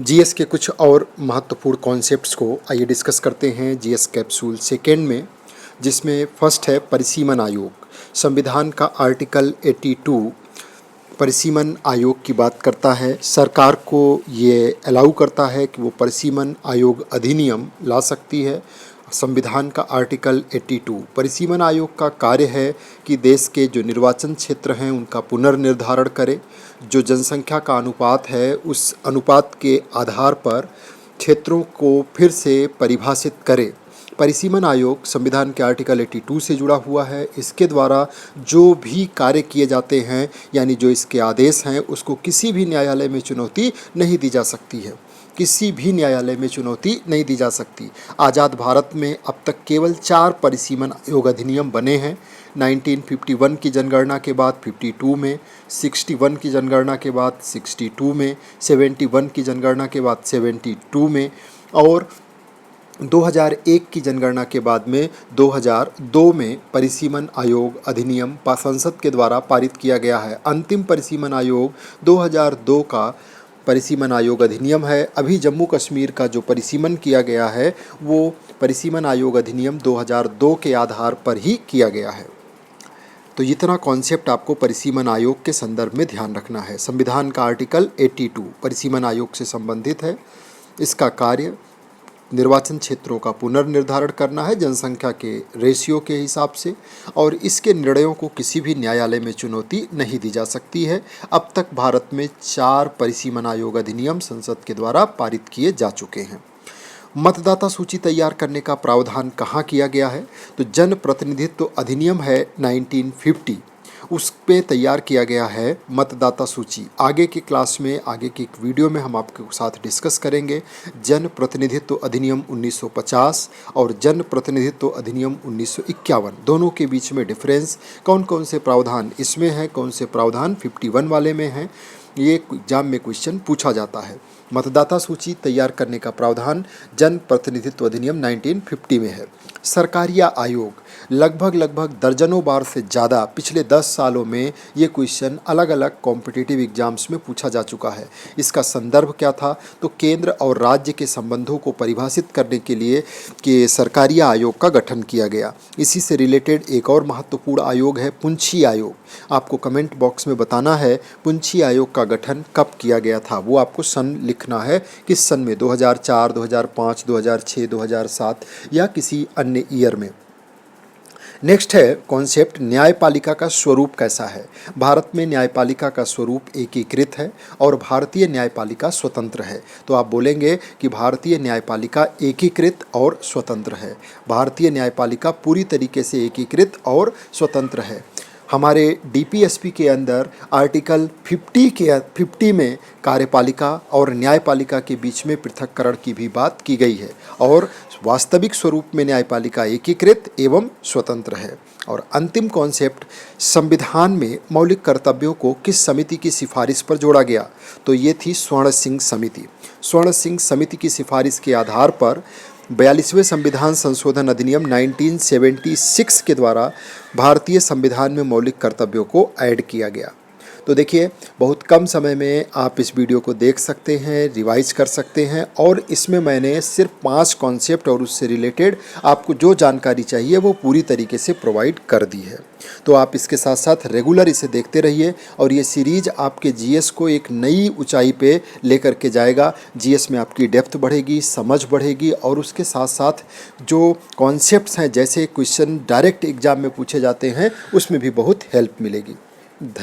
GS के कुछ और महत्वपूर्ण कॉन्सेप्ट्स को आइए डिस्कस करते हैं जीएस कैप्सूल सेकेंड में, जिसमें फर्स्ट है परिसीमन आयोग। संविधान का आर्टिकल 82 परिसीमन आयोग की बात करता है। सरकार को ये अलाउ करता है कि वो परिसीमन आयोग अधिनियम ला सकती है। संविधान का आर्टिकल 82 परिसीमन आयोग का कार्य है कि देश के जो निर्वाचन क्षेत्र हैं उनका पुनर्निर्धारण करे। जो जनसंख्या का अनुपात है उस अनुपात के आधार पर क्षेत्रों को फिर से परिभाषित करे। परिसीमन आयोग संविधान के आर्टिकल 82 से जुड़ा हुआ है। इसके द्वारा जो भी कार्य किए जाते हैं, यानी जो इसके आदेश हैं, उसको किसी भी न्यायालय में चुनौती नहीं दी जा सकती है। किसी भी न्यायालय में चुनौती नहीं दी जा सकती। आज़ाद भारत में अब तक केवल 4 परिसीमन आयोग अधिनियम बने हैं। 1951 की जनगणना के बाद 52 में, 61 की जनगणना के बाद 62 में, 71 की जनगणना के बाद 72 में और 2001 की जनगणना के बाद में 2002 में परिसीमन आयोग अधिनियम संसद के द्वारा पारित किया गया है। अंतिम परिसीमन आयोग 2002 का परिसीमन आयोग अधिनियम है। अभी जम्मू कश्मीर का जो परिसीमन किया गया है वो परिसीमन आयोग अधिनियम 2002 के आधार पर ही किया गया है। तो इतना कॉन्सेप्ट आपको परिसीमन आयोग के संदर्भ में ध्यान रखना है। संविधान का आर्टिकल 82 परिसीमन आयोग से संबंधित है। इसका कार्य निर्वाचन क्षेत्रों का पुनर्निर्धारण करना है जनसंख्या के रेशियो के हिसाब से, और इसके निर्णयों को किसी भी न्यायालय में चुनौती नहीं दी जा सकती है। अब तक भारत में 4 परिसीमन आयोग अधिनियम संसद के द्वारा पारित किए जा चुके हैं। मतदाता सूची तैयार करने का प्रावधान कहाँ किया गया है? तो जन प्रतिनिधित्व अधिनियम है 1950, उस पे तैयार किया गया है मतदाता सूची। आगे की क्लास में, आगे की एक वीडियो में हम आपके साथ डिस्कस करेंगे जन प्रतिनिधित्व अधिनियम 1950 और जन प्रतिनिधित्व अधिनियम 1951, दोनों के बीच में डिफरेंस, कौन कौन से प्रावधान इसमें हैं, कौन से प्रावधान 51 वाले में हैं। ये एग्जाम में क्वेश्चन पूछा जाता है। मतदाता सूची तैयार करने का प्रावधान जन प्रतिनिधित्व अधिनियम 1950 में है। सरकारिया आयोग लगभग दर्जनों बार से ज़्यादा पिछले 10 सालों में ये क्वेश्चन अलग अलग कॉम्पिटिटिव एग्जाम्स में पूछा जा चुका है। इसका संदर्भ क्या था? तो केंद्र और राज्य के संबंधों को परिभाषित करने के लिए कि सरकारिया आयोग का गठन किया गया। इसी से रिलेटेड एक और महत्वपूर्ण आयोग है पुंछी आयोग। आपको कमेंट बॉक्स में बताना है पुंछी आयोग का गठन कब किया गया था। वो आपको सन लिखना है, किस सन में, 2004, 2005, 2006, 2007 या किसी अन्य ईयर में। नेक्स्ट है कॉन्सेप्ट न्यायपालिका का स्वरूप कैसा है। भारत में न्यायपालिका का स्वरूप एकीकृत है और भारतीय न्यायपालिका स्वतंत्र है। तो आप बोलेंगे कि भारतीय न्यायपालिका एकीकृत और स्वतंत्र है। भारतीय न्यायपालिका पूरी तरीके से एकीकृत और स्वतंत्र है। हमारे डीपीएसपी के अंदर आर्टिकल 50 में कार्यपालिका और न्यायपालिका के बीच में पृथक्करण की भी बात की गई है और वास्तविक स्वरूप में न्यायपालिका एकीकृत एवं स्वतंत्र है। और अंतिम कॉन्सेप्ट, संविधान में मौलिक कर्तव्यों को किस समिति की सिफारिश पर जोड़ा गया? तो ये थी स्वर्ण सिंह समिति। स्वर्ण सिंह समिति की सिफारिश के आधार पर 42वें संविधान संशोधन अधिनियम 1976 के द्वारा भारतीय संविधान में मौलिक कर्तव्यों को ऐड किया गया। तो देखिए, बहुत कम समय में आप इस वीडियो को देख सकते हैं, रिवाइज कर सकते हैं, और इसमें मैंने सिर्फ 5 कॉन्सेप्ट और उससे रिलेटेड आपको जो जानकारी चाहिए वो पूरी तरीके से प्रोवाइड कर दी है। तो आप इसके साथ साथ रेगुलर इसे देखते रहिए और ये सीरीज आपके जीएस को एक नई ऊंचाई पे लेकर के जाएगा। जीएस में आपकी डेप्थ बढ़ेगी, समझ बढ़ेगी और उसके साथ साथ जो कॉन्सेप्ट्स हैं, जैसे क्वेश्चन डायरेक्ट एग्जाम में पूछे जाते हैं, उसमें भी बहुत हेल्प मिलेगी।